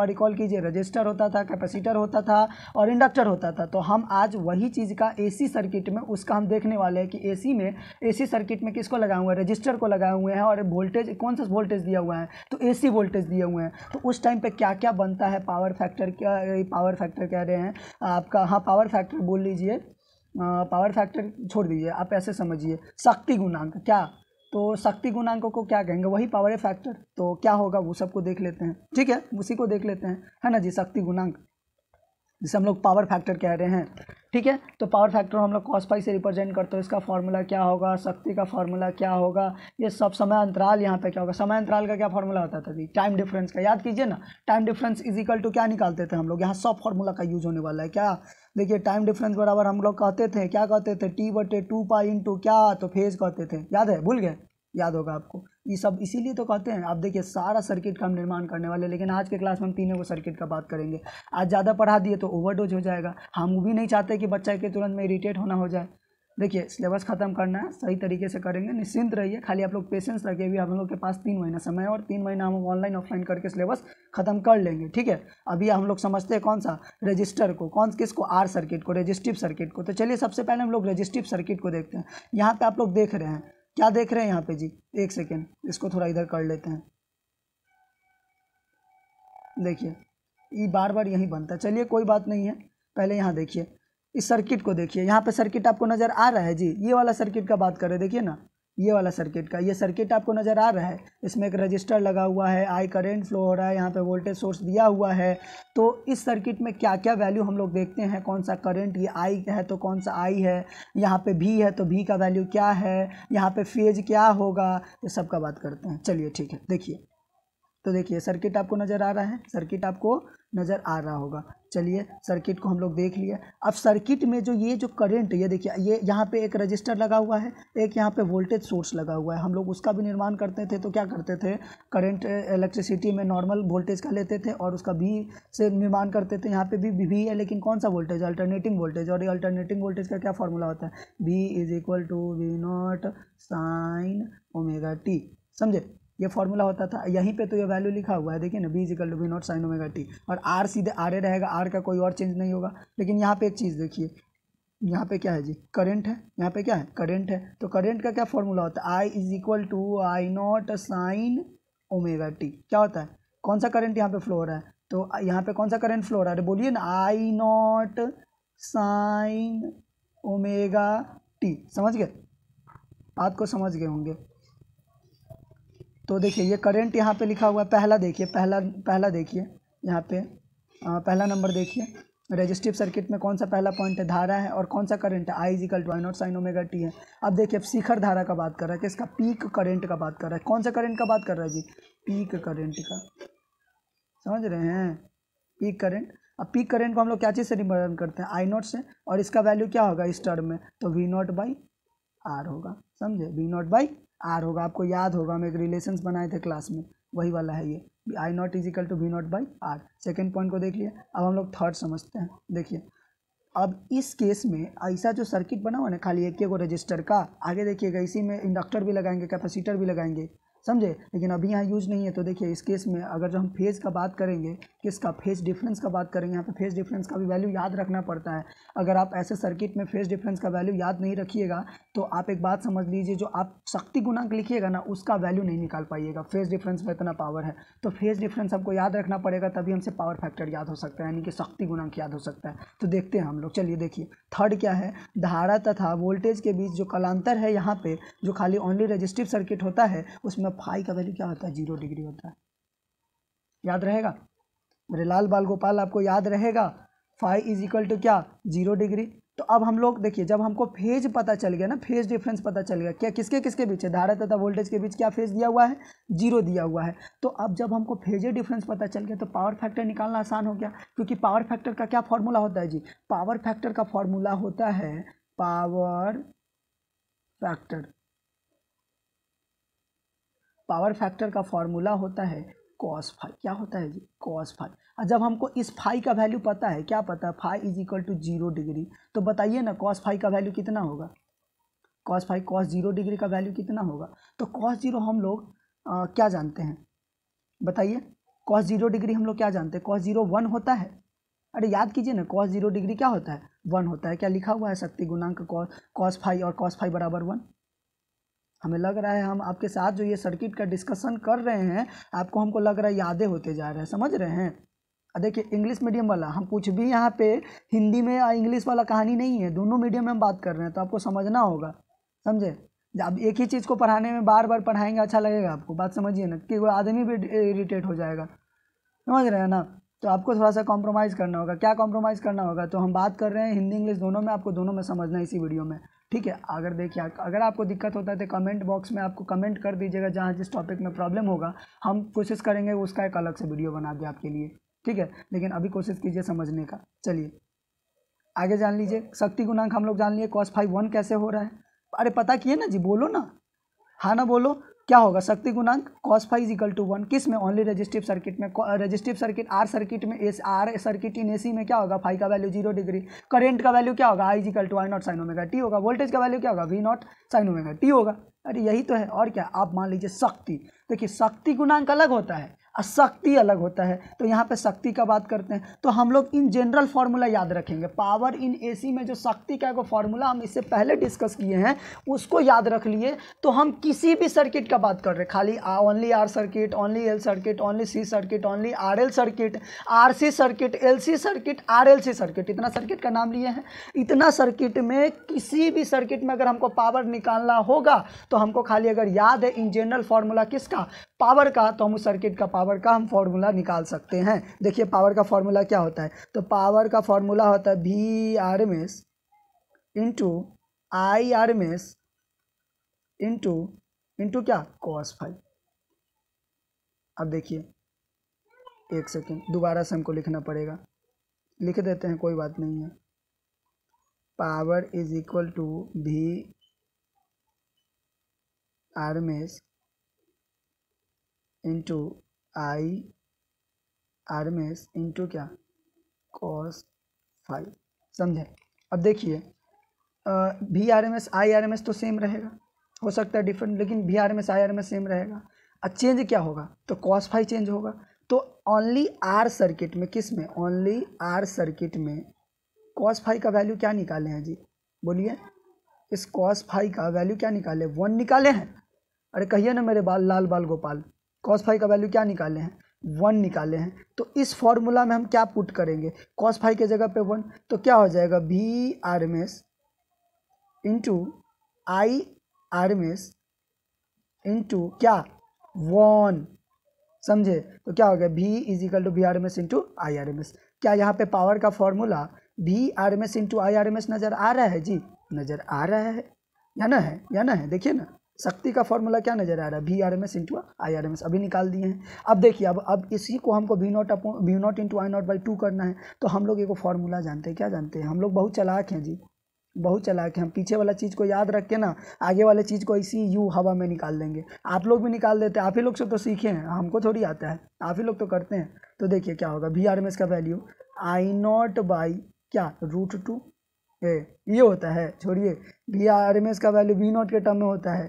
Recall कीजिए, register होता था, कैपेसिटर होता था और इंडक्टर होता था। तो हम आज वही चीज़ का एसी सर्किट में उसका हम देखने वाले हैं कि एसी सर्किट में किसको लगाए हुए हैं, रजिस्टर को लगाए हुए हैं और वोल्टेज कौन सा वोल्टेज दिया हुआ है, तो एसी वोल्टेज दिए हुए हैं। तो उस टाइम पे क्या क्या बनता है, पावर फैक्टर कह रहे हैं आपका, हाँ पावर फैक्टर बोल लीजिए, पावर फैक्टर छोड़ दीजिए, आप ऐसे समझिए शक्ति गुणांक, क्या तो शक्ति गुणांक को क्या कहेंगे, वही पावर फैक्टर। तो क्या होगा वो सबको देख लेते हैं, ठीक है, उसी को देख लेते हैं, है ना जी, शक्ति गुणांक जिसे हम लोग पावर फैक्टर कह रहे हैं, ठीक है। तो पावर फैक्टर हम लोग cos फाई से रिप्रेजेंट करते हैं, इसका फॉर्मूला क्या होगा, शक्ति का फॉर्मूला क्या होगा, ये सब समय अंतराल यहाँ पे क्या होगा, समय अंतराल का क्या फॉर्मूला होता था जी, टाइम डिफरेंस का, याद कीजिए ना, time difference is equal to क्या निकालते थे हम लोग, यहाँ सब फॉर्मूला का यूज होने वाला है, क्या देखिए टाइम डिफरेंस बराबर हम लोग कहते थे, क्या कहते थे, T/2 पाई इंटू क्या, तो फेज कहते थे, याद है, भूल गए, याद होगा आपको, ये सब इसीलिए तो कहते हैं। आप देखिए सारा सर्किट का हम निर्माण करने वाले, लेकिन आज के क्लास में हम तीनों को सर्किट का बात करेंगे। आज ज़्यादा पढ़ा दिए तो ओवरडोज हो जाएगा, हम भी नहीं चाहते कि बच्चा के तुरंत में इरिटेट होना हो जाए। देखिए सिलेबस खत्म करना है, सही तरीके से करेंगे, निश्चिंत रहिए, खाली आप लोग पेशेंस रखिए, अभी हम लोग के पास 3 महीना समय है और 3 महीना हम ऑनलाइन ऑफलाइन करके सिलेबस खत्म कर लेंगे, ठीक है। अभी हम लोग समझते हैं कौन सा, रजिस्टर को, किसको, आर सर्किट को, रजिस्टिव सर्किट को। तो चलिए सबसे पहले हम लोग रजिस्टिव सर्किट को देखते हैं। यहाँ पे आप लोग देख रहे हैं, क्या देख रहे हैं यहाँ पे जी, एक सेकेंड इसको थोड़ा इधर कर लेते हैं, देखिए ये बार बार यही बनता है, चलिए कोई बात नहीं है, पहले यहाँ देखिए इस सर्किट को देखिए, यहाँ पे सर्किट आपको नज़र आ रहा है जी, ये वाला सर्किट का बात करें, देखिए ना ये वाला सर्किट का, ये सर्किट आपको नज़र आ रहा है, इसमें एक रजिस्टर लगा हुआ है, आई करंट फ्लो हो रहा है, यहाँ पे वोल्टेज सोर्स दिया हुआ है। तो इस सर्किट में क्या क्या वैल्यू हम लोग देखते हैं, कौन सा करंट, ये आई है तो कौन सा आई है, यहाँ पे भी है तो भी का वैल्यू क्या है, यहाँ पे फेज क्या होगा, ये सब का बात करते हैं। चलिए ठीक है, देखिए तो देखिए सर्किट आपको नज़र आ रहा है, सर्किट आपको नज़र आ रहा होगा। चलिए सर्किट को हम लोग देख लिए। अब सर्किट में ये जो करंट, ये देखिए ये यहाँ पे एक रजिस्टर लगा हुआ है, एक यहाँ पे वोल्टेज सोर्स लगा हुआ है, हम लोग उसका भी निर्माण करते थे। तो क्या करते थे, करंट इलेक्ट्रिसिटी में नॉर्मल वोल्टेज का लेते थे और उसका भी से निर्माण करते थे। यहाँ पे भी है, लेकिन कौन सा वोल्टेज, अल्टरनेटिंग वोल्टेज, और ये अल्टरनेटिंग वोल्टेज का क्या फॉर्मूला होता है, V=V0 sin ω t, समझे, ये फॉर्मूला होता था। यहीं पे तो ये वैल्यू लिखा हुआ है, देखिए ना, V=V0 sin ω t, और R सीधे R रहेगा, R का कोई और चेंज नहीं होगा। लेकिन यहाँ पे एक चीज़ देखिए, यहाँ पे क्या है जी, करंट है, यहाँ पे क्या है, करंट है। तो करंट का क्या फॉर्मूला होता है, I=I0 sin ω t, क्या होता है, कौन सा करंट यहाँ पे फ्लो हो रहा है, तो यहाँ पे कौन सा करंट फ्लो हो रहा है, बोलिए ना, I0 sin ω t, समझ गए, बात को समझ गए होंगे। तो देखिए ये करंट यहाँ पे लिखा हुआ है, पहला देखिए, पहला देखिए यहाँ पे, पहला नंबर देखिए, रेजिस्टिव सर्किट में कौन सा पहला पॉइंट है, धारा है, और कौन सा करंट है, I=I0 sin ω t है। अब देखिए शिखर धारा का बात कर रहा है, किसका, पीक करंट का बात कर रहा है, कौन सा करंट का बात कर रहा है जी, पीक करंट का, समझ रहे हैं, पीक करंट। अब पीक करंट को हम लोग क्या चीज़ से रिप्रेजेंट करते हैं, I0 से, और इसका वैल्यू क्या होगा इस टर्म में, तो V0/R होगा, समझे, V0/R होगा। आपको याद होगा, हम एक रिलेशंस बनाए थे क्लास में, वही वाला है ये, I0 = V0/R। सेकेंड पॉइंट को देख लिया। अब हम लोग थर्ड समझते हैं। देखिए अब इस केस में ऐसा जो सर्किट बना हुआ है ना, खाली एक को रजिस्टर का, आगे देखिएगा इसी में इंडक्टर भी लगाएंगे, कैपेसिटर भी लगाएंगे, समझे, लेकिन अभी यहाँ यूज नहीं है। तो देखिए इस केस में अगर जो हम फेज़ का बात करेंगे, किसका, फेज़ डिफरेंस का बात करेंगे, यहाँ पे फेज़ डिफरेंस का भी वैल्यू याद रखना पड़ता है। अगर आप ऐसे सर्किट में फेज़ डिफरेंस का वैल्यू याद नहीं रखिएगा तो आप एक बात समझ लीजिए, जो आप शक्ति गुणांक लिखिएगा ना, उसका वैल्यू नहीं निकाल पाइएगा। फेज़ डिफरेंस में इतना पावर है, तो फेज़ डिफरेंस आपको याद रखना पड़ेगा, तभी हमसे पावर फैक्टर याद हो सकता है, यानी कि शक्ति गुणांक याद हो सकता है। तो देखते हैं हम लोग, चलिए देखिए थर्ड क्या है, धारा तथा वोल्टेज के बीच जो कलांतर है, यहाँ पे जो खाली ओनली रेजिस्टिव सर्किट होता है, उसमें फाई का वैल्यू क्या होता है, 0 डिग्री होता है। याद रहेगा मेरे लाल बाल गोपाल, आपको याद रहेगा, फाई = क्या, 0 डिग्री। तो अब हम लोग देखिए, जब हमको फेज पता चल गया ना, फेज डिफरेंस पता चल गया, क्या किसके किसके बीच है, धारा तथा वोल्टेज के बीच क्या फेज दिया हुआ है, 0 दिया हुआ है। तो अब जब हमको फेज डिफरेंस पता चल गया तो पावर फैक्टर निकालना आसान हो गया, क्योंकि पावर फैक्टर का क्या फॉर्मूला होता है जी, पावर फैक्टर का फॉर्मूला होता है, पावर फैक्टर का फॉर्मूला होता है cos फाई। क्या होता है जी, cos फाई। और जब हमको इस फाई का वैल्यू पता है, क्या पता है, फाई = 0 डिग्री, तो बताइए ना cos फाई का वैल्यू कितना होगा, cos 0 डिग्री का वैल्यू कितना होगा। तो cos 0 हम लोग क्या जानते हैं, बताइए, cos 0 डिग्री हम लोग क्या जानते हैं, cos 0 1 होता है। अरे याद कीजिए ना, cos 0 डिग्री क्या होता है, 1 होता है। क्या लिखा हुआ है, शक्ति गुणांक cos फाई और cos फाई बराबर 1। हमें लग रहा है हम आपके साथ जो ये सर्किट का डिस्कशन कर रहे हैं, आपको हमको लग रहा है यादें होते जा रहे हैं, समझ रहे हैं। देखिए इंग्लिश मीडियम वाला, हम कुछ भी यहाँ पे हिंदी में या इंग्लिश वाला कहानी नहीं है, दोनों मीडियम में हम बात कर रहे हैं, तो आपको समझना होगा, समझे। अब एक ही चीज़ को पढ़ाने में बार बार पढ़ाएंगे अच्छा लगेगा आपको, बात समझिए ना, कि वो आदमी भी इरिटेट हो जाएगा, समझ रहे हैं ना। तो आपको थोड़ा सा कॉम्प्रोमाइज़ करना होगा। क्या कॉम्प्रोमाइज़ करना होगा, तो हम बात कर रहे हैं हिंदी इंग्लिश दोनों में, आपको दोनों में समझना है इसी वीडियो में, ठीक है। अगर देखिए अगर आपको दिक्कत होता है तो कमेंट बॉक्स में आपको कमेंट कर दीजिएगा, जहाँ जिस टॉपिक में प्रॉब्लम होगा हम कोशिश करेंगे उसका एक अलग से वीडियो बना दे आपके लिए, ठीक है। लेकिन अभी कोशिश कीजिए समझने का। चलिए आगे जान लीजिए, शक्ति गुणांक हम लोग जान लिए, cos फाई 1 कैसे हो रहा है। अरे पता किए ना जी, बोलो ना, हाँ ना बोलो, क्या होगा शक्ति गुणांक cos फाई इक्वल टू 1, किस में, ओनली रेजिस्टिव सर्किट में। रेजिस्टिव सर्किट आर सर्किट में, आर सर्किट इन एसी में क्या होगा, फाई का वैल्यू 0 डिग्री, करंट का वैल्यू क्या होगा, I equal to I naught sine omega T होगा, वोल्टेज का वैल्यू क्या होगा, V naught sine omega T होगा। अरे यही तो है, और क्या। आप मान लीजिए शक्ति, देखिए शक्ति गुणांक अलग होता है और शक्ति अलग होता है, तो यहाँ पे शक्ति का बात करते हैं, तो हम लोग इन जनरल फार्मूला याद रखेंगे। पावर इन एसी में जो शक्ति का एक फार्मूला हम इससे पहले डिस्कस किए हैं, उसको याद रख लिए, तो हम किसी भी सर्किट का बात कर रहे हैं, खाली only R circuit, only L circuit, only C circuit, only R L circuit, R C circuit, L C circuit, R L C circuit, इतना सर्किट का नाम लिए हैं। इतना सर्किट में किसी भी सर्किट में अगर हमको पावर निकालना होगा, तो हमको खाली अगर याद है इन जनरल फार्मूला किसका, पावर का, तो हम उस सर्किट का पावर का हम फॉर्मूला निकाल सकते हैं। देखिए पावर का फॉर्मूला क्या होता है, तो पावर का फॉर्मूला होता है V R M S into I R M S into क्या, cos फाई। अब देखिए एक सेकेंड, दोबारा से हमको लिखना पड़ेगा, लिख देते हैं, कोई बात नहीं है। Power is equal to V R M S into I R M S into क्या, cos फाई, समझे। अब देखिए V R M S I R M S तो सेम रहेगा, हो सकता है डिफरेंट, लेकिन V R M S I R M S same रहेगा। अब चेंज क्या होगा, तो cos फाई चेंज होगा। तो ओनली आर सर्किट में, किस में, ओनली आर सर्किट में cos फाई का वैल्यू क्या निकाले हैं जी, बोलिए। इस cos फाई का वैल्यू क्या निकाले, 1 निकाले हैं। अरे कहिए ना मेरे बाल लाल बाल गोपाल, cos फाई का वैल्यू क्या निकाले हैं, 1 निकाले हैं। तो इस फॉर्मूला में हम क्या पुट करेंगे, cos फाई के जगह पे 1, तो क्या हो जाएगा, V R M S into I R M S into क्या, 1, समझे। तो क्या हो गया, v is equal to V R M S into I R M S. क्या यहाँ पे पावर का formula V R M S into I R M S नज़र आ रहा है जी, नज़र आ रहा है या ना है, या ना है। देखिए ना शक्ति का फॉर्मूला क्या नजर आ रहा है, V R M S into I R M S, अभी निकाल दिए हैं। अब देखिए अब इसी को हमको V nought into I not by 2 करना है। तो हम लोग एक फॉर्मूला जानते हैं, क्या जानते हैं, हम लोग बहुत चालाक हैं जी, बहुत चालाक हैं। हम पीछे वाला चीज़ को याद रख के ना आगे वाले चीज़ को इसी यू हवा में निकाल देंगे। आप लोग भी निकाल देते हैं, आप ही लोग से तो सीखे हैं, हमको थोड़ी आता है, आप ही लोग तो करते हैं। तो देखिए क्या होगा, वी आर एम एस का वैल्यू आई नॉट बाई क्या, √2 ये होता है, छोड़िए। वी आर एम एस का वैल्यू वी नॉट के टर्म में होता है,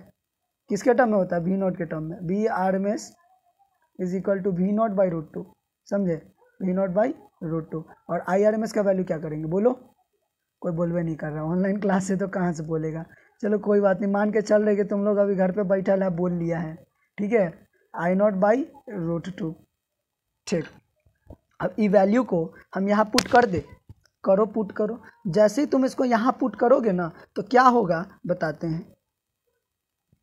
किसके टर्म में होता है, वी नॉट के टर्म में। V R M S is equal to V not by √2, समझे, वी नॉट बाई √2। और आई आर एम एस का वैल्यू क्या करेंगे, बोलो, कोई बोलवे नहीं कर रहा, ऑनलाइन क्लास से तो कहाँ से बोलेगा। चलो कोई बात नहीं, मान के चल रहे कि तुम लोग अभी घर पे बैठा है, बोल लिया है, ठीक है, आई नॉट बाई √2, ठीक। अब ई वैल्यू को हम यहाँ पुट कर दे, करो पुट करो। जैसे ही तुम इसको यहाँ पुट करोगे ना, तो क्या होगा बताते हैं,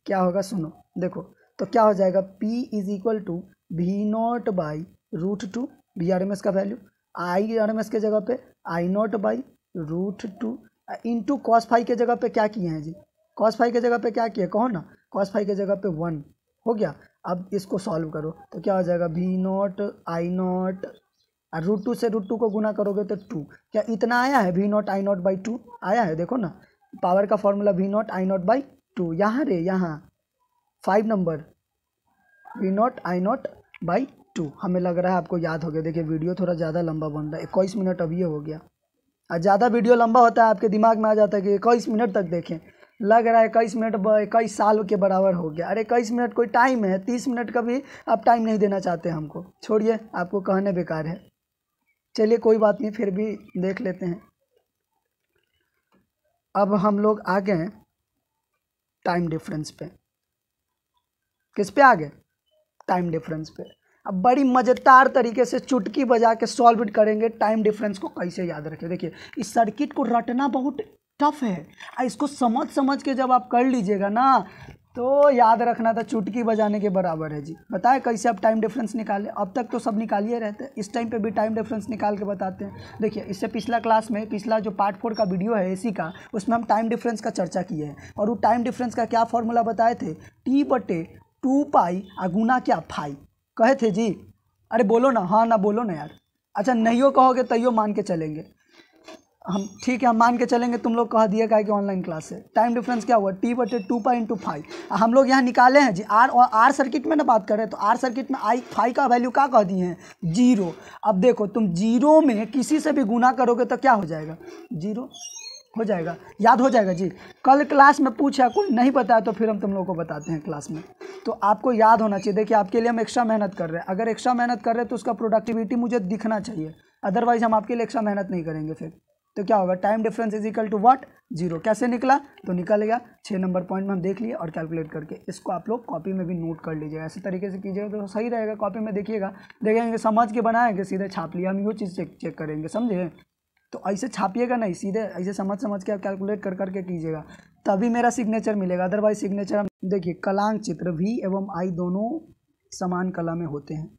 क्या होगा सुनो, देखो। तो क्या हो जाएगा, P is equal to V not by √2, V R M S का value, I R M S के जगह पे I not by √2 into cos phi के जगह पे क्या किए हैं जी, cos फाई के जगह पे क्या किए, कहो ना, cos फाई के जगह पे 1 हो गया। अब इसको सॉल्व करो तो क्या हो जाएगा, वी नॉट आई नॉट, √2 से √2 को गुना करोगे तो 2, क्या इतना आया है, V nought I not by 2 आया है। देखो ना पावर का formula V nought I not by 2, यहाँ रे यहाँ 5 number, V nought I not by 2। हमें लग रहा है आपको याद हो गया। देखिए वीडियो थोड़ा ज़्यादा लंबा बन रहा है, 21 मिनट अब ये हो गया। और ज़्यादा वीडियो लंबा होता है आपके दिमाग में आ जाता है कि 21 मिनट तक देखें, लग रहा है 21 मिनट 21 साल के बराबर हो गया। अरे 21 मिनट कोई टाइम है? 30 मिनट का भी आप टाइम नहीं देना चाहते हमको, छोड़िए, आपको कहने बेकार है। चलिए कोई बात नहीं, फिर भी देख लेते हैं। अब हम लोग आ गए टाइम डिफरेंस पे। किस पे आ गए? टाइम डिफरेंस पे। अब बड़ी मज़ेदार तरीके से चुटकी बजा के सॉल्व करेंगे टाइम डिफरेंस को कैसे याद रखें। देखिए इस सर्किट को रटना बहुत टफ है, इसको समझ समझ के जब आप कर लीजिएगा ना तो याद रखना था चुटकी बजाने के बराबर है जी। बताए कैसे आप टाइम डिफरेंस निकालें? अब तक तो सब निकालिए रहते हैं, इस टाइम पे भी टाइम डिफरेंस निकाल के बताते हैं। देखिए इससे पिछला क्लास में, पिछला जो पार्ट 4 का वीडियो है एसी का, उसमें हम टाइम डिफरेंस का चर्चा किए हैं। और वो टाइम डिफरेंस का क्या फॉर्मूला बताए थे? T/2 पाई गुना क्या फाई कहे थे जी। अरे बोलो ना, हाँ ना बोलो ना यार। अच्छा नहीं हो कहोगे तैयो मान के चलेंगे हम, ठीक है हम मान के चलेंगे, तुम लोग कह दिए का कि ऑनलाइन क्लास है। टाइम डिफरेंस क्या हुआ? T/2 pi into phi. हम लोग यहाँ निकाले हैं जी आर, और आर सर्किट में ना बात करें तो आर सर्किट में आई फाई का वैल्यू क्या कह दिए हैं? 0। अब देखो तुम 0 में किसी से भी गुना करोगे तो क्या हो जाएगा? 0 हो जाएगा। याद हो जाएगा जी। कल क्लास में पूछा, कोई नहीं बताया तो फिर हम तुम लोगों को बताते हैं क्लास में, तो आपको याद होना चाहिए। देखिए आपके लिए हम एक्स्ट्रा मेहनत कर रहे हैं, अगर एक्स्ट्रा मेहनत कर रहे हैं तो उसका प्रोडक्टिविटी मुझे दिखना चाहिए, अदरवाइज हम आपके लिए एक्स्ट्रा मेहनत नहीं करेंगे। फिर तो क्या होगा? Time difference is equal to what? 0। कैसे निकला? तो निकल गया 6 नंबर पॉइंट में हम देख लिए और कैलकुलेट करके। इसको आप लोग कॉपी में भी नोट कर लीजिएगा, ऐसे तरीके से कीजिएगा तो सही रहेगा। कॉपी में देखिएगा, देखेंगे समझ के बनाएंगे, सीधे छाप लिया, हम यो चीज़ चेक करेंगे, समझे? तो ऐसे छापिएगा नहीं, सीधे ऐसे समझ के आप कैलकुलेट कर करके कीजिएगा, तभी मेरा सिग्नेचर मिलेगा। अदरवाइज सिग्नेचर हम देखिए कलांक चित्र V एवं I दोनों समान कला में होते हैं।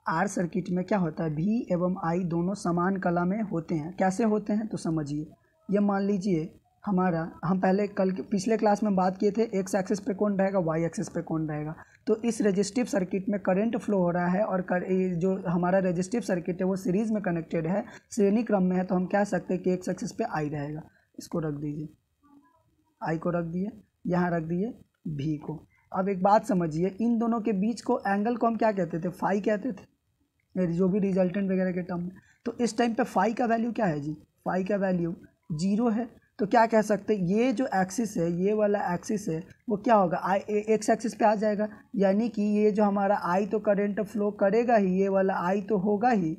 आर सर्किट में क्या होता है? V एवं I दोनों समान कला में होते हैं। कैसे होते हैं तो समझिए। ये मान लीजिए हमारा, हम पहले कल के पिछले क्लास में बात किए थे, एक्स एक्सिस पे कौन रहेगा, वाई एक्सिस पे कौन रहेगा। तो इस रेजिस्टिव सर्किट में करंट फ्लो हो रहा है और जो हमारा रेजिस्टिव सर्किट है वो सीरीज़ में कनेक्टेड है, श्रेणी क्रम में है, तो हम कह सकते हैं कि एक्स एक्सिस पे आई रहेगा। इसको रख दीजिए, आई को रख दिए, यहाँ रख दिए भी को। अब एक बात समझिए, इन दोनों के बीच को एंगल को हम क्या कहते थे? फाई कहते थे, जो भी रिजल्टेंट वगैरह के टर्म में। तो इस टाइम पे फाई का वैल्यू क्या है जी? फाई का वैल्यू 0 है। तो क्या कह सकते हैं, ये जो एक्सिस है, ये वाला एक्सिस है, वो क्या होगा? आई एक्स एक्सिस पे आ जाएगा, यानी कि ये जो हमारा आई तो करंट फ्लो करेगा ही, ये वाला आई तो होगा ही,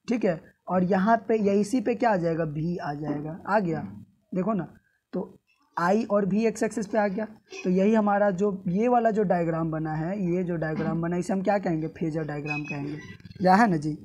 ठीक है। और यहाँ पे यही इसी पे क्या आ जाएगा? भी आ जाएगा। आ गया, देखो ना, तो आई और भी एक्स एक्सिस पे आ गया। तो यही हमारा जो ये वाला जो डायग्राम बना है, ये जो डायग्राम बना है, इसे हम क्या कहेंगे? फेजर डायग्राम कहेंगे। क्या है ना जी,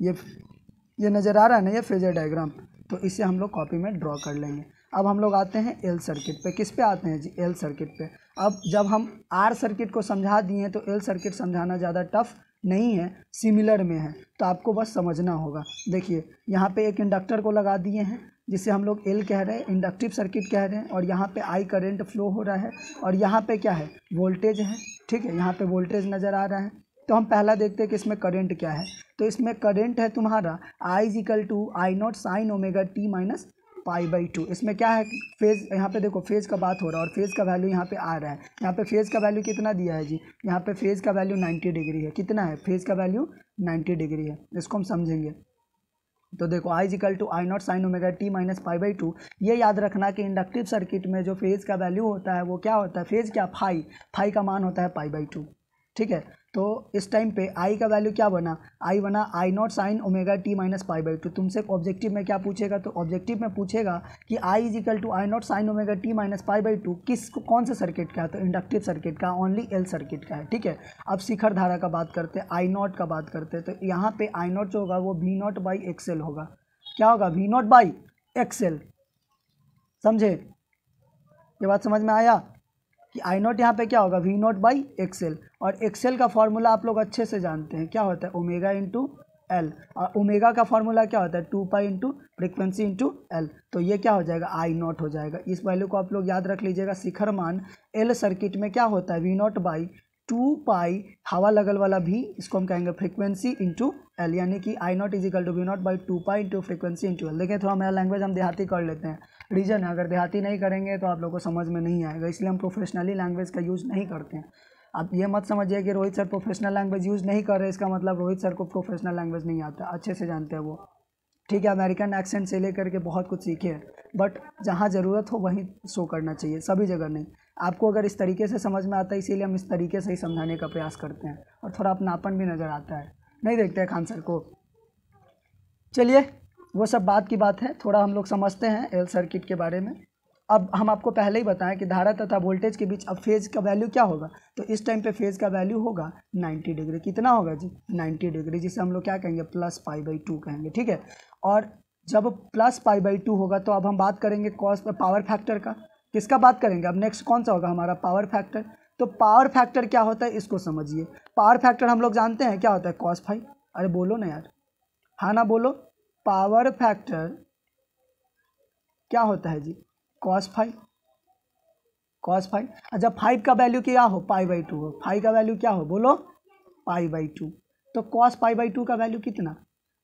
ये नज़र आ रहा है ना, ये फेजर डायग्राम। तो इसे हम लोग कॉपी में ड्रॉ कर लेंगे। अब हम लोग आते हैं एल सर्किट पे। किस पे आते हैं जी? एल सर्किट पे। अब जब हम आर सर्किट को समझा दिए तो एल सर्किट समझाना ज़्यादा टफ नहीं है, सिमिलर में है, तो आपको बस समझना होगा। देखिए यहाँ पे एक इंडक्टर को लगा दिए हैं जिसे हम लोग एल कह रहे हैं, इंडक्टिव सर्किट कह रहे हैं, और यहाँ पे आई करंट फ्लो हो रहा है, और यहाँ पे क्या है? वोल्टेज है, ठीक है, यहाँ पे वोल्टेज नज़र आ रहा है। तो हम पहला देखते हैं कि इसमें करंट क्या है। तो इसमें करंट है तुम्हारा I = I0 sin ωt minus π/2। इसमें क्या है? फेज़, यहाँ पे देखो फेज़ का बात हो रहा है और फेज़ का वैल्यू यहाँ पे आ रहा है। यहाँ पे फेज़ का वैल्यू कितना दिया है जी? यहाँ पे फेज़ का वैल्यू 90 डिग्री है। कितना है? फेज़ का वैल्यू 90 डिग्री है। इसको हम समझेंगे। तो देखो I = I0 sin ωt minus π/2। ये याद रखना कि इंडक्टिव सर्किट में जो फेज़ का वैल्यू होता है वो क्या होता है? फेज़ क्या? फाई का मान होता है π/2, ठीक है। तो इस टाइम पे आई का वैल्यू क्या बना? आई बना I0 sin ωt माइनस π/2। तुमसे ऑब्जेक्टिव में क्या पूछेगा? तो ऑब्जेक्टिव में पूछेगा कि I = I0 sin ωt minus π/2 कौन सा सर्किट का है? तो इंडक्टिव सर्किट का, ओनली एल सर्किट का है, ठीक है। अब शिखर धारा का बात करते हैं, I0 का बात करते हैं। तो यहाँ पे I0 जो होगा वो V0/XL होगा। क्या होगा? V0/XL। समझे? ये बात समझ में आया कि I0 यहाँ पे क्या होगा? V0/XL। और XL का फॉर्मूला आप लोग अच्छे से जानते हैं, क्या होता है? Omega into L. और ओमेगा का फॉर्मूला क्या होता है? 2π इंटू फ्रिक्वेंसी इंटू एल। तो ये क्या हो जाएगा? I0 हो जाएगा। इस वैल्यू को आप लोग याद रख लीजिएगा। शिखर मान एल सर्किट में क्या होता है? V0/2π, हवा लगल वाला भी, इसको हम कहेंगे फ्रिक्वेंसी इंटू एल, यानी कि I0 = V0/2π into frequency into L. देखिए थोड़ा मेरा लैंग्वेज हम देहाती कर लेते हैं, रीजन है, अगर देहाती नहीं करेंगे तो आप लोगों को समझ में नहीं आएगा, इसलिए हम प्रोफेशनली लैंग्वेज का यूज़ नहीं करते हैं। आप ये मत समझिए कि Rohit sir professional language use नहीं कर रहे, इसका मतलब रोहित सर को प्रोफेशनल लैंग्वेज नहीं आता, अच्छे से जानते हैं वो। ठीक है, अमेरिकन एक्सेंट से लेकर के बहुत कुछ सीखे हैं, बट जहाँ ज़रूरत हो वहीं शो करना चाहिए, सभी जगह नहीं। आपको अगर इस तरीके से समझ में आता है इसीलिए हम इस तरीके से ही समझाने का प्रयास करते हैं, और थोड़ा अपनापन भी नज़र आता है, नहीं देखते हैं खान सर को। चलिए वो सब बात की बात है, थोड़ा हम लोग समझते हैं एल सर्किट के बारे में। अब हम आपको पहले ही बताएं कि धारा तथा वोल्टेज के बीच अब फेज़ का वैल्यू क्या होगा, तो इस टाइम पे फेज़ का वैल्यू होगा 90 डिग्री। कितना होगा जी? 90 डिग्री, जिसे हम लोग क्या कहेंगे? प्लस π/2 कहेंगे, ठीक है। और जब प्लस π/2 होगा तो अब हम बात करेंगे कॉस पावर फैक्टर का। किसका बात करेंगे अब? नेक्स्ट कौन सा होगा हमारा? Power factor. तो पावर फैक्टर क्या होता है इसको समझिए। पावर फैक्टर हम लोग जानते हैं क्या होता है? cos phi. अरे बोलो ना यार, हाँ ना बोलो। पावर फैक्टर क्या होता है जी? cos phi. cos phi. जब 5 का वैल्यू क्या हो? π/2 हो। 5 का वैल्यू क्या हो? बोलो, π/2। तो cos π/2 का वैल्यू कितना?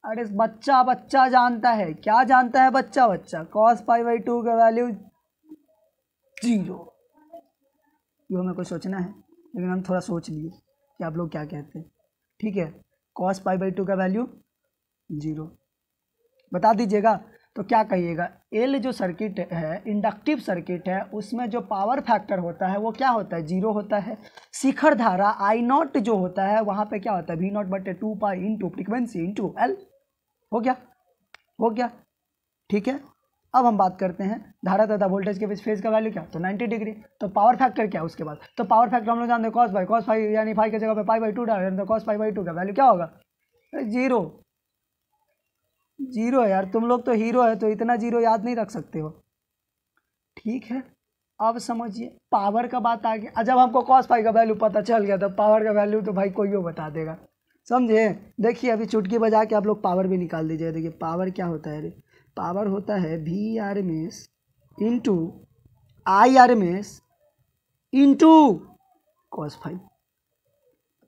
अरे बच्चा जानता है। क्या जानता है बच्चा? cos π/2 का वैल्यू 0। ये हमें कोई सोचना है, लेकिन हम थोड़ा सोच लिए कि आप लोग क्या कहते हैं, ठीक है। cos π/2 का वैल्यू 0 बता दीजिएगा। तो क्या कहिएगा? एल जो सर्किट है, इंडक्टिव सर्किट है, उसमें जो पावर फैक्टर होता है वो क्या होता है? 0 होता है। शिखर धारा I0 जो होता है वहाँ पे क्या होता है? V0/2π into frequency into L. हो गया, ठीक है। अब हम बात करते हैं धारा तथा वोल्टेज के बीच फेज का वैल्यू क्या? तो 90 डिग्री। तो पावर फैक्टर क्या है उसके बाद? तो पावर फैक्टर हम लोग जानते हैं cos फाई यानी फाई की जगह पे π/2 डाल रहे हैं, तो cos π/2 का वैल्यू क्या होगा? 0 है यार। तुम लोग तो हीरो है, तो इतना 0 याद नहीं रख सकते हो, ठीक है। अब समझिए पावर का बात आ गया। जब हमको cos फाई का वैल्यू पता चल गया तो पावर का वैल्यू तो भाई कोई बता देगा, समझे। देखिए अभी चुटकी बजा के आप लोग पावर भी निकाल दीजिए। देखिए पावर क्या होता है? पावर होता है VRMS into IRMS into cos phi.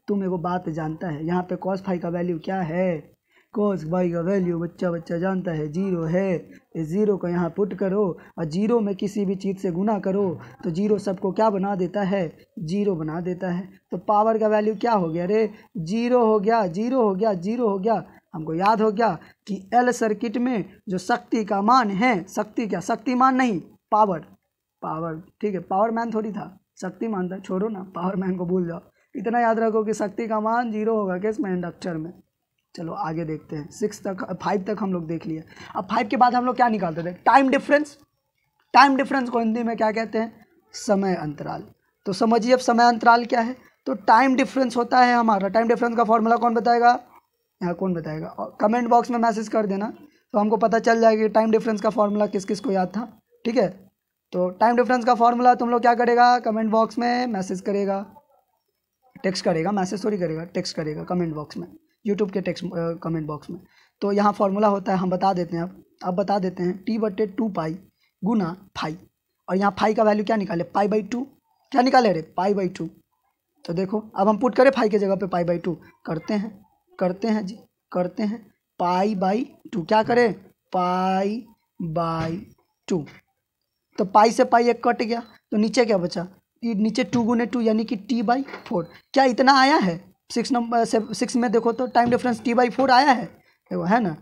तुम एगो बात जानता है, यहाँ पे cos फाई का वैल्यू क्या है? cos फाई का वैल्यू बच्चा जानता है 0 है। इस 0 को यहाँ पुट करो और 0 में किसी भी चीज़ से गुना करो तो 0 सबको क्या बना देता है? 0 बना देता है। तो पावर का वैल्यू क्या हो गया? अरे 0 हो गया, 0 हो गया, 0 हो गया। हमको याद हो गया कि एल सर्किट में जो शक्ति का मान है, शक्ति क्या? शक्तिमान नहीं, पावर, ठीक है। पावर मैन थोड़ी था, शक्तिमान था। छोड़ो ना, पावर मैन को भूल जाओ। इतना याद रखो कि शक्ति का मान 0 होगा किसमें? इंडक्टर में। चलो आगे देखते हैं। 5 तक हम लोग देख लिए। अब 5 के बाद हम लोग क्या निकालते थे? Time difference. टाइम डिफरेंस को हिंदी में क्या कहते हैं? समय अंतराल। तो समझिए अब समय अंतराल क्या है। तो टाइम डिफरेंस होता है हमारा, टाइम डिफरेंस का फॉर्मूला कौन बताएगा? यहाँ कौन बताएगा? और कमेंट बॉक्स में मैसेज कर देना तो हमको पता चल जाएगा कि टाइम डिफरेंस का फॉर्मूला किस किस को याद था, ठीक है। तो टाइम डिफरेंस का फॉर्मूला तुम लोग क्या करेगा? कमेंट बॉक्स में मैसेज करेगा, टेक्स्ट करेगा, मैसेज थोड़ी करेगा, टेक्स्ट करेगा कमेंट बॉक्स में, यूट्यूब के टेक्स्ट कमेंट बॉक्स में। तो यहाँ फॉर्मूला होता है, हम बता देते हैं। अब बता देते हैं T/2π गुना फाई। और यहाँ फाई का वैल्यू क्या निकाले? π/2। क्या निकाले? अरे π/2। तो देखो अब हम पुट करें फाई की जगह पे π/2। करते हैं जी, करते हैं। π/2 क्या करें? π/2। तो पाई से पाई एक कट गया, तो नीचे क्या बचा? नीचे 2 गुने 2 यानी कि T/4। क्या इतना आया है? 6 में देखो तो टाइम डिफरेंस T/4 आया है, वो है ना,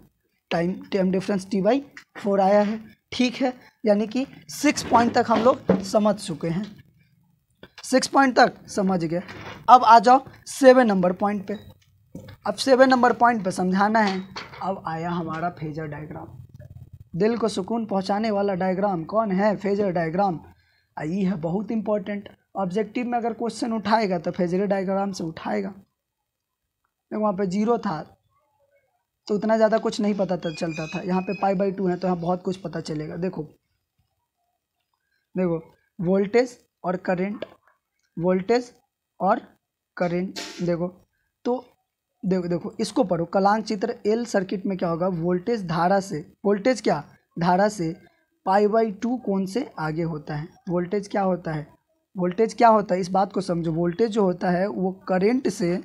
टाइम डिफरेंस T/4 आया है, ठीक है। यानी कि 6 पॉइंट तक हम लोग समझ चुके हैं, 6 पॉइंट तक समझ गए। अब आ जाओ 7 नंबर पॉइंट पे। अब 7 नंबर पॉइंट पे समझाना है। अब आया हमारा फेजर डायग्राम। दिल को सुकून पहुंचाने वाला डायग्राम कौन है? Phasor diagram. ये है बहुत इंपॉर्टेंट। ऑब्जेक्टिव में अगर क्वेश्चन उठाएगा तो फेजर डायग्राम से उठाएगा। देखो वहाँ पे 0 था तो उतना ज़्यादा कुछ नहीं पता चलता था, यहाँ पे π/2 है तो यहाँ बहुत कुछ पता चलेगा। देखो वोल्टेज और करंट, वोल्टेज और करंट। देखो तो देखो इसको पढ़ो। कलांक चित्र एल सर्किट में क्या होगा? वोल्टेज धारा से, वोल्टेज क्या? धारा से π/2 कोण से आगे होता है। वोल्टेज क्या होता है? वोल्टेज क्या होता है? इस बात को समझो। वोल्टेज जो होता है वो करंट से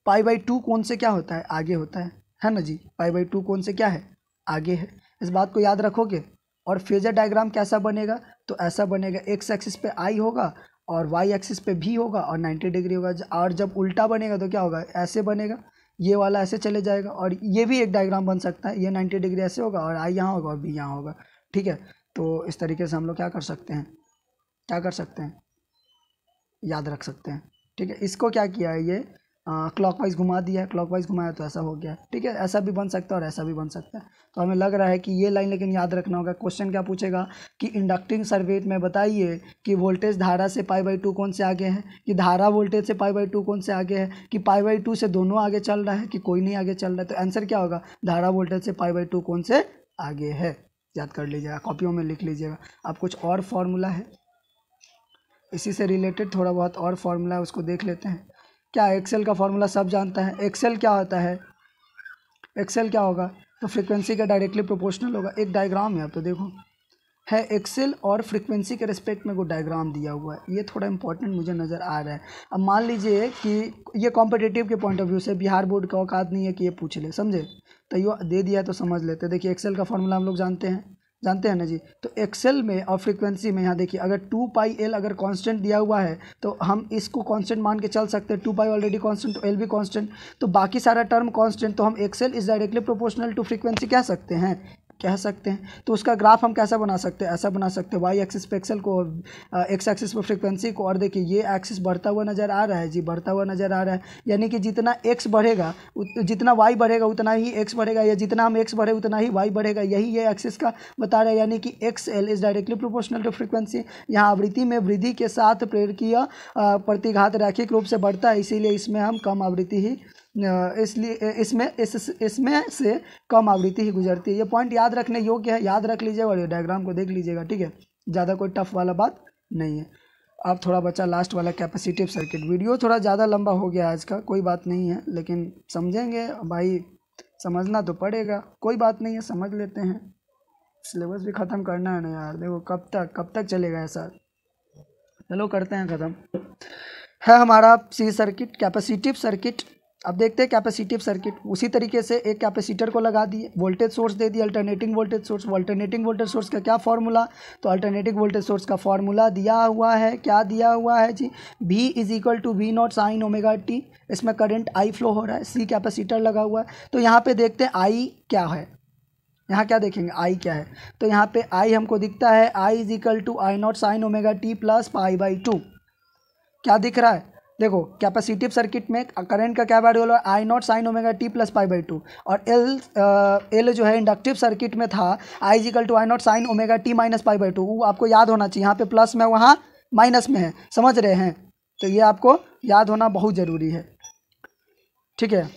π/2 कोण से क्या होता है? आगे होता है ना जी। π/2 कोण से क्या है? आगे है। इस बात को याद रखोगे। और फेजर डायग्राम कैसा बनेगा? तो ऐसा बनेगा, एक्स एक्सिस पे आई होगा और वाई एक्सिस पे भी होगा और 90 डिग्री होगा। और जब उल्टा बनेगा तो क्या होगा? ऐसे बनेगा, ये वाला ऐसे चले जाएगा और ये भी एक डायग्राम बन सकता है, ये 90 डिग्री ऐसे होगा और आई यहाँ होगा और बी यहाँ होगा, ठीक है। तो इस तरीके से हम लोग क्या कर सकते हैं, याद रख सकते हैं, ठीक है। इसको क्या किया है, ये क्लॉकवाइज घुमा दिया है, क्लॉकवाइज घुमाया तो ऐसा हो गया, ठीक है। ऐसा भी बन सकता है और ऐसा भी बन सकता है। तो हमें लग रहा है कि ये लाइन लेकिन याद रखना होगा। क्वेश्चन क्या पूछेगा कि इंडक्टिंग सर्किट में बताइए कि वोल्टेज धारा से π/2 कौन से आगे है, कि धारा वोल्टेज से π/2 कौन से आगे है, कि π/2 से दोनों आगे चल रहा है कि कोई नहीं आगे चल रहा है। तो आंसर क्या होगा, धारा वोल्टेज से π/2 कौन से आगे है। याद कर लीजिएगा, कॉपियों में लिख लीजिएगा। अब कुछ और फार्मूला है इसी से रिलेटेड, थोड़ा बहुत और फार्मूला है, उसको देख लेते हैं। क्या एक्सेल का फार्मूला सब जानता है। एक्सेल क्या होता है, एक्सेल क्या होगा, तो फ्रीक्वेंसी का डायरेक्टली प्रोपोर्शनल होगा। एक डायग्राम है, आप तो देखो है एक्सेल और फ्रीक्वेंसी के रिस्पेक्ट में को डायग्राम दिया हुआ है, ये थोड़ा इंपॉर्टेंट मुझे नज़र आ रहा है। अब मान लीजिए कि ये कॉम्पिटिटिव के पॉइंट ऑफ व्यू से बिहार बोर्ड का औकात नहीं है कि ये पूछ ले, समझे, तो ये दे दिया तो समझ लेते। देखिए एक्सेल का फार्मूला हम लोग जानते हैं ना जी। तो एक्सेल में और फ्रीक्वेंसी में यहाँ देखिए, अगर 2πL अगर कांस्टेंट दिया हुआ है तो हम इसको कांस्टेंट मान के चल सकते हैं। 2π ऑलरेडी कांस्टेंट, तो L भी कांस्टेंट, तो बाकी सारा टर्म कांस्टेंट, तो हम X L is directly proportional to frequency कह सकते हैं। तो उसका ग्राफ हम कैसा बना सकते हैं, ऐसा बना सकते हैं, वाई एक्सिस पे एक्सेल को, एक्स एक्सिस पे फ्रीक्वेंसी को, और देखिए ये एक्सिस बढ़ता हुआ नज़र आ रहा है जी, बढ़ता हुआ नज़र आ रहा है। यानी कि जितना एक्स बढ़ेगा, जितना वाई बढ़ेगा उतना ही एक्स बढ़ेगा, या जितना हम एक्स बढ़े उतना ही वाई बढ़ेगा, यही ये एक्सिस का बता रहा है। यानी कि X L is directly proportional to frequency. यहाँ आवृत्ति में वृद्धि के साथ प्रेरकीय प्रतिघात रैखिक रूप से बढ़ता है, इसीलिए इसमें हम कम आवृत्ति ही, इसलिए इसमें से कम आवृत्ति ही गुजरती है। ये पॉइंट याद रखने योग्य है, याद रख लीजिएगा और ये डायग्राम को देख लीजिएगा, ठीक है। ज़्यादा कोई टफ वाला बात नहीं है। अब थोड़ा बचा लास्ट वाला कैपेसिटिव सर्किट। वीडियो थोड़ा ज़्यादा लंबा हो गया आज का, कोई बात नहीं है, लेकिन समझेंगे भाई, समझना तो पड़ेगा, कोई बात नहीं है, समझ लेते हैं। सिलेबस भी ख़त्म करना है ना यार, देखो कब तक चलेगा ऐसा। चलो करते हैं ख़त्म। है हमारा सी सर्किट, कैपेसिटिव सर्किट। अब देखते हैं कैपेसिटिव सर्किट। उसी तरीके से एक कैपेसिटर को लगा दिए, वोल्टेज सोर्स दे दिया, alternating voltage source. Alternating voltage source का क्या फार्मूला, तो अल्टरनेटिंग वोल्टेज सोर्स का फार्मूला दिया हुआ है, क्या दिया हुआ है जी, V = V0 sin ωt। इसमें करंट I फ्लो हो रहा है, C कैपेसिटर लगा हुआ है। तो यहाँ पे देखते हैं I क्या है, यहाँ क्या देखेंगे, I क्या है। तो यहाँ पे I हमको दिखता है I = I0 sin ωt plus π/2। क्या दिख रहा है, देखो कैपेसिटिव सर्किट में करंट का क्या वैल्यू है, I0 sin ωt प्लस π/2। और L जो है इंडक्टिव सर्किट में था I = I0 sin ωt minus π/2। वो आपको याद होना चाहिए, यहाँ पे प्लस में वहाँ माइनस में है, समझ रहे हैं, तो ये आपको याद होना बहुत ज़रूरी है, ठीक है।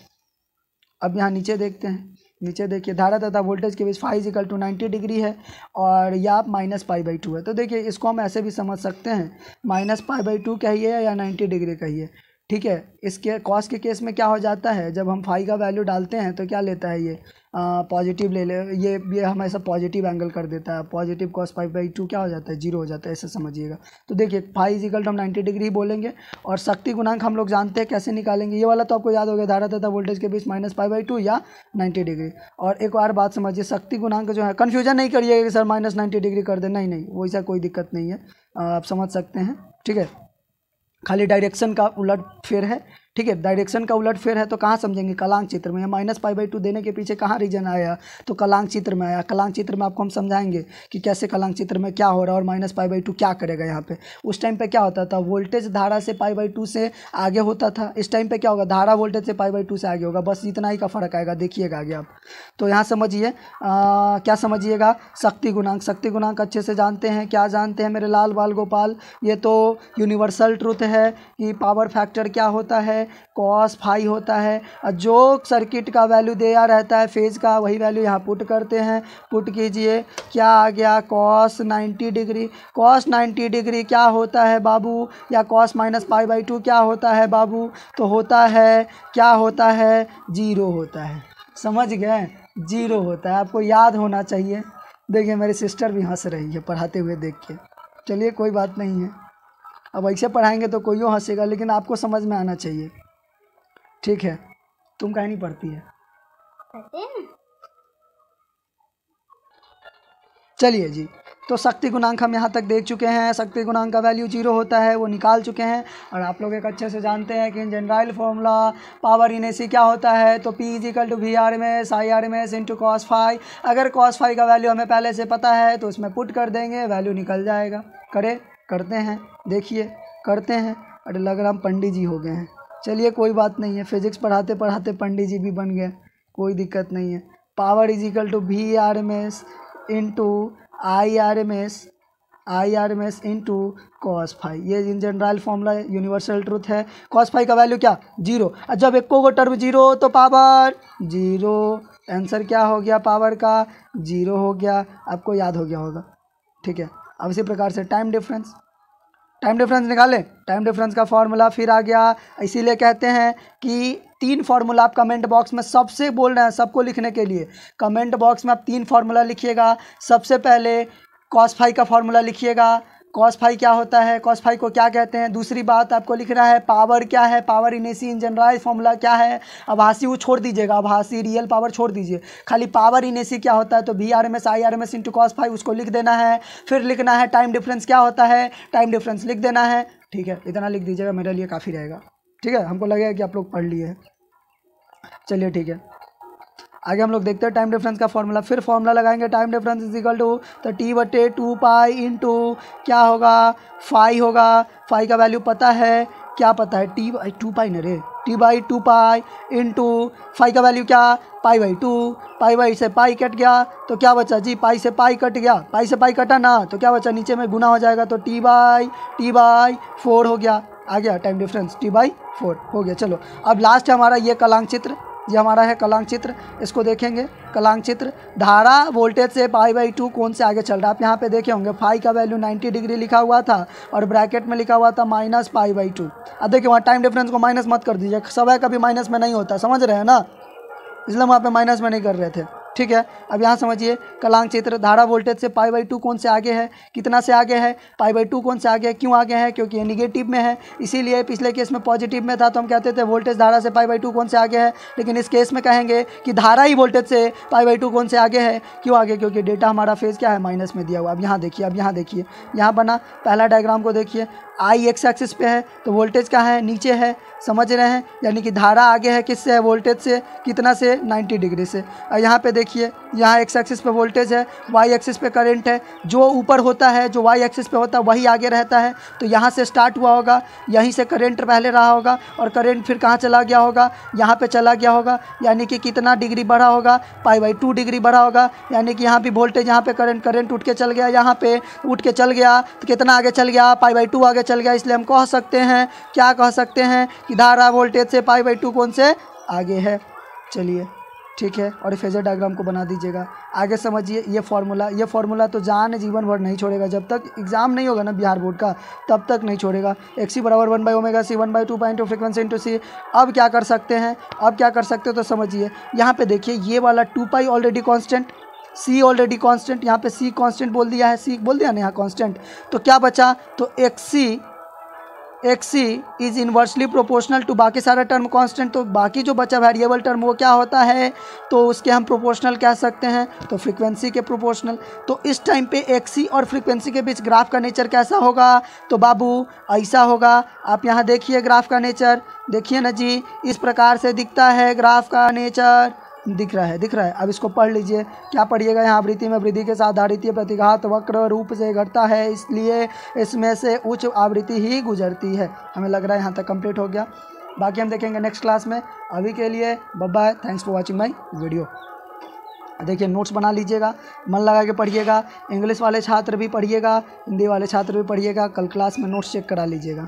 अब यहाँ नीचे देखते हैं, नीचे देखिए धारा तथा वोल्टेज के बीच φ = 90 डिग्री है और या माइनस π/2 है। तो देखिए इसको हम ऐसे भी समझ सकते हैं, माइनस π/2 कहिए या 90 डिग्री कहिए, ठीक है। इसके कॉस के केस में क्या हो जाता है, जब हम फाई का वैल्यू डालते हैं तो क्या लेता है ये, पॉजिटिव ले ले, ये हमेशा पॉजिटिव एंगल कर देता है। पॉजिटिव cos π/2 क्या हो जाता है, 0 हो जाता है, ऐसे समझिएगा। तो देखिए फाई = हम 90 डिग्री बोलेंगे और शक्ति गुणांक हम लोग जानते हैं कैसे निकालेंगे, ये वाला तो आपको याद हो गया, धारा तथा वोल्टेज के बीच माइनस π/2 या 90 डिग्री। और एक और बात समझिए, शक्ति गुणांक जो है, कन्फ्यूजन नहीं करिएगा कि सर माइनस 90 डिग्री कर दे, नहीं वैसा कोई दिक्कत नहीं है, आप समझ सकते हैं, ठीक है। खाली डायरेक्शन का उलट फेर है, ठीक है। डायरेक्शन का उलट फेर है तो कहाँ समझेंगे, कलांक चित्र में। माइनस π/2 देने के पीछे कहाँ रीजन आया, तो कलांक चित्र में आया। कलांक चित्र में आपको हम समझाएंगे कि कैसे कलांक चित्र में क्या हो रहा है और माइनस π/2 क्या करेगा। यहाँ पे उस टाइम पे क्या होता था, वोल्टेज धारा से π/2 से आगे होता था। इस टाइम पे क्या होगा, धारा वोल्टेज से π/2 से आगे होगा, बस इतना ही का फर्क आएगा, देखिएगा आगे आप। तो यहाँ समझिए क्या समझिएगा, शक्ति गुणांक। शक्ति गुणांक अच्छे से जानते हैं, क्या जानते हैं मेरे लाल बाल गोपाल, ये तो यूनिवर्सल ट्रूथ है कि पावर फैक्टर क्या होता है, cos फाई होता है। और जो सर्किट का वैल्यू दिया रहता है फेज का, वही वैल्यू यहाँ पुट करते हैं। पुट कीजिए, क्या आ गया, cos 90 डिग्री। cos 90 डिग्री क्या होता है बाबू, या cos माइनस π/2 क्या होता है बाबू, तो होता है, क्या होता है, 0 होता है। समझ गए, 0 होता है, आपको याद होना चाहिए। देखिए मेरी सिस्टर भी हंस रही है पढ़ाते हुए देख के, चलिए कोई बात नहीं है, अब ऐसे पढ़ाएंगे तो कोई हंसेगा, लेकिन आपको समझ में आना चाहिए, ठीक है। तुम काहे नहीं पढ़ती है, चलिए जी। तो शक्ति गुणांक हम यहाँ तक देख चुके हैं। शक्ति गुणांक का वैल्यू 0 होता है, वो निकाल चुके हैं। और आप लोग एक अच्छे से जानते हैं कि इन general formula power in AC क्या होता है, तो P = VRMS IRMS × cos phi. अगर cos फाई का वैल्यू हमें पहले से पता है तो उसमें पुट कर देंगे, वैल्यू निकल जाएगा। करते हैं, देखिए करते हैं। अरे लग रहा हम पंडित जी हो गए हैं। चलिए कोई बात नहीं है, फिजिक्स पढ़ाते पढ़ाते पंडित जी भी बन गए, कोई दिक्कत नहीं है। Power = VRMS × IRMS × cos phi. ये in general formula universal truth है। cos फाई का वैल्यू क्या 0। जब एक को टर्म 0 तो पावर 0, आंसर क्या हो गया, पावर का 0 हो गया। आपको याद हो गया होगा, ठीक है। अब इसी प्रकार से टाइम डिफरेंस निकालें। टाइम डिफरेंस का फॉर्मूला फिर आ गया। इसीलिए कहते हैं कि 3 फार्मूला आप कमेंट बॉक्स में सबसे बोल रहे हैं, सबको लिखने के लिए। कमेंट बॉक्स में आप 3 फार्मूला लिखिएगा। सबसे पहले cos फाई का फार्मूला लिखिएगा। cos फाई क्या होता है, cos फाई को क्या कहते हैं। दूसरी बात आपको लिखना है पावर क्या है, power in AC in general formula क्या है। आभासी वो छोड़ दीजिएगा, आभासी रियल पावर छोड़ दीजिए, खाली पावर इन AC क्या होता है तो VRMS IRMS × cos फाई उसको लिख देना है। फिर लिखना है टाइम डिफरेंस क्या होता है, टाइम डिफरेंस लिख देना है, ठीक है। इतना लिख दीजिएगा, मेरे लिए काफ़ी रहेगा, ठीक है। हमको लगेगा कि आप लोग पढ़ लिए हैं। चलिए ठीक है, आगे हम लोग देखते हैं टाइम डिफरेंस का फॉर्मूला। फिर फॉर्मूला लगाएंगे, टाइम डिफरेंस = तो T/2 पाई इंटू क्या होगा, फाई होगा। फाई का वैल्यू पता है, क्या पता है, T/2 पाई न रे, T/2 पाई इंटू फाई का वैल्यू क्या, π/2। पाई से पाई कट गया तो क्या बचा जी, पाई से पाई कट गया, पाई से पाई कटा ना तो क्या बचा, नीचे में गुना हो जाएगा तो T/4 हो गया। आ गया टाइम डिफरेंस, T/4 हो गया। चलो अब लास्ट है हमारा ये कलांक चित्र, ये हमारा है कलांक चित्र। इसको देखेंगे कलांक चित्र। धारा वोल्टेज से π/2 कोण से आगे चल रहा है। आप यहाँ पे देखे होंगे फाई का वैल्यू 90 डिग्री लिखा हुआ था और ब्रैकेट में लिखा हुआ था -π/2। अब देखिए वहाँ टाइम डिफरेंस को माइनस मत कर दीजिए, समय कभी माइनस में नहीं होता, समझ रहे हैं ना, इसलिए वहाँ पे माइनस में नहीं कर रहे थे, ठीक है। अब यहाँ समझिए कलांक चित्र। धारा वोल्टेज से π/2 कोण से आगे है, कितना से आगे है, π/2 कोण से आगे है। क्यों आगे है, क्योंकि ये निगेटिव में है, इसीलिए पिछले केस में पॉजिटिव में था तो हम कहते थे वोल्टेज धारा से π/2 कोण से आगे है। लेकिन इस केस में कहेंगे कि धारा ही वोल्टेज से π/2 कोण से आगे है। क्यों आगे, क्योंकि डेटा हमारा फेज क्या है, माइनस में दिया हुआ। अब यहाँ देखिए, यहाँ बना पहला डायग्राम को देखिए, I x एक्सिस पे है तो वोल्टेज क्या है, नीचे है, समझ रहे हैं, यानी कि धारा आगे है किससे है, वोल्टेज से, कितना से, 90 डिग्री से। और यहाँ पे देखिए, यहाँ x एक्सिस पे वोल्टेज है, y एक्सिस पे करंट है। जो ऊपर होता है, जो y एक्सिस पे होता है वही आगे रहता है। तो यहाँ से स्टार्ट हुआ होगा, यहीं से करंट पहले रहा होगा और करंट फिर कहाँ चला गया होगा, यहाँ पे चला गया होगा, यानी कि कितना डिग्री बढ़ा होगा, π/2 डिग्री बढ़ा होगा। यानी कि यहाँ भी वोल्टेज, यहाँ पे करंट उठ के चल गया, यहाँ पे उठ के चल गया तो कितना आगे चल गया, π/2 आगे चल गया। इसलिए हम कह सकते हैं, क्या कह सकते हैं कि धारा वोल्टेज से π/2 कोण से आगे है। चलिए ठीक है, और फेजर डायग्राम को बना दीजिएगा। आगे समझिए ये फार्मूला तो जान जीवन भर नहीं छोड़ेगा, जब तक एग्जाम नहीं होगा ना बिहार बोर्ड का तब तक नहीं छोड़ेगा। XC = 1/ωc 1/2 point frequency into C। अब क्या कर सकते हैं, तो समझिए यहाँ पे देखिए, ये वाला 2π already constant, C already constant, यहाँ पे C कांस्टेंट बोल दिया है, C बोल दिया ना यहाँ कांस्टेंट। तो क्या बचा, तो XC is inversely proportional to बाकी सारा टर्म कांस्टेंट। तो बाकी जो बचा वेरिएबल टर्म वो क्या होता है, तो उसके हम प्रोपोर्शनल कह सकते हैं, तो फ्रीक्वेंसी के प्रोपोर्शनल। तो इस टाइम पे XC और फ्रीक्वेंसी के बीच ग्राफ का नेचर कैसा होगा, तो बाबू ऐसा होगा। आप यहाँ देखिए ग्राफ का नेचर, देखिए ना जी, इस प्रकार से दिखता है ग्राफ का नेचर, दिख रहा है। अब इसको पढ़ लीजिए, क्या पढ़िएगा, यहाँ आवृत्ति में वृद्धि के साथ धारितीय प्रतिघात वक्र रूप से घटता है, इसलिए इसमें से उच्च आवृत्ति ही गुजरती है। हमें लग रहा है यहाँ तक कंप्लीट हो गया, बाकी हम देखेंगे नेक्स्ट क्लास में। अभी के लिए bye bye, thanks for watching my video. देखिए नोट्स बना लीजिएगा, मन लगा के पढ़िएगा। इंग्लिश वाले छात्र भी पढ़िएगा, हिंदी वाले छात्र भी पढ़िएगा। कल क्लास में नोट्स चेक करा लीजिएगा।